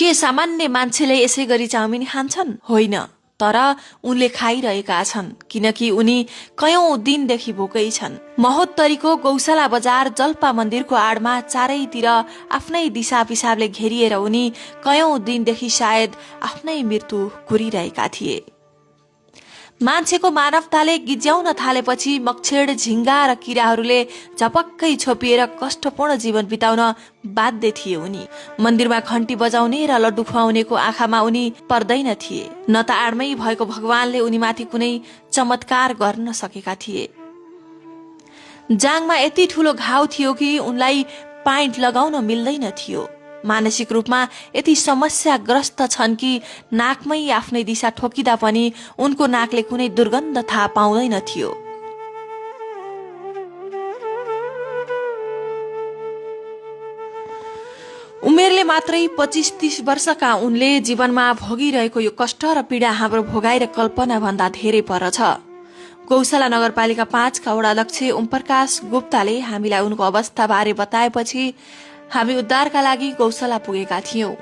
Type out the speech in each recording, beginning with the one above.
के सामान्य मान्छेले यसै गरी चाउमिन खान्छन्? होइन, तर उनले खाइरहेका छन् किनकि उनी कयौं दिनदेखि भोकै छन्। महोत्तरीको गौशाला बजार जल्पा मन्दिरको आडमा चारैतिर आफ्नै दिशा पिसाबले घेरिएर उनी कयौं दिनदेखि सायद आफ्नै मृत्यु कुरिरहेका थिए। मान्छेको मानवताले गिज्याउन थालेपछि मच्छर, झिंगा र किराहरूले झपक्कै छोपिएर कष्टपूर्ण जीवन बिताउन बाध्य थिए उनी। मन्दिरमा घण्टी बजाउने र लड्डु खुवाउनेको आँखामा उनी पर्दैन थिए, न त आडमै भएको भगवानले उनीमाथि कुनै चमत्कार गर्न सकेका थिए। जाङमा यति ठूलो घाउ थियो कि उनलाई पाइन्ट लगाउन मिल्दैन थियो। मानसिक रूपमा यति समस्याग्रस्त छन् कि नाकमै आफ्नै दिशा ठोकिँदा पनि उनको नाकले कुनै दुर्गन्ध थाहा पाउँदैन थियो। उमेरले मात्रै 25-30 वर्षका उनले जीवनमा भोगिरहेको यो कष्ट र पीडा हाम्रो भोगाइ र कल्पना भन्दा धेरै पर छ। गौशाला नगरपालिका 5 का वडाध्यक्ष ओमप्रकाश गुप्ताले हामीलाई उनको अवस्था बारे बताएपछि हामी उद्धारका लागि गौशाला पुगेका थियौं।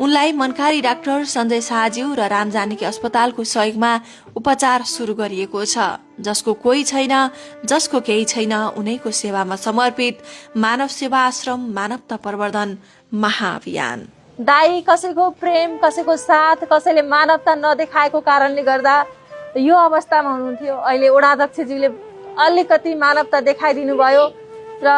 उनलाई मनकारी डाक्टर सञ्जय शाहज्यू र रामजानकी अस्पतालको सहयोगमा उपचार सुरु गरिएको छ। जसको कोही छैन, जसको केही छैन, उनैको सेवामा समर्पित मानव सेवा आश्रम मानवता प्रवर्धन महाअभियान। दाई कसैको प्रेम, कसैको साथ, कसैले मानवता नदेखाएको कारणले गर्दा यो अवस्थामा हुनुहुन्थ्यो। अहिले वडाध्यक्षज्यूले अलिकति मानवता देखाइदिनु भयो र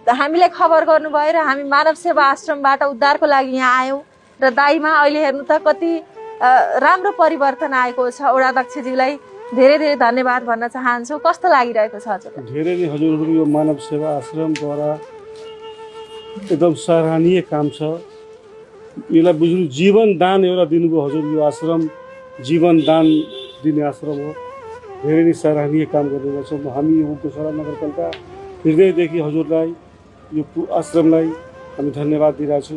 हामीलाई खबर गर्नुभयो र हामी मानव सेवा आश्रमबाट उद्धारको लागि यहाँ आयौं र दाईमा अहिले हेर्नु त कति राम्रो परिवर्तन आएको छ। वडाध्यक्षज्यूलाई धेरै धेरै धन्यवाद भन्न चाहन्छु। कस्तो लागिरहेको छ हजुर? धेरै नै हजुरहरूको यो मानव सेवा आश्रमद्वारा एकदम सराहनीय काम छ। यसलाई बुझ्नु जीवन दान एउटा दिनुभयो हजुर। यो आश्रम जीवन दान दिने आश्रम हो। धेरै नै सराहनीय काम गरिरहेको छौँ हामी गौशाला नगरपालिका हृदयदेखि हजुरलाई यो आश्रमलाई हामी धन्यवाद दिइरहेको छु।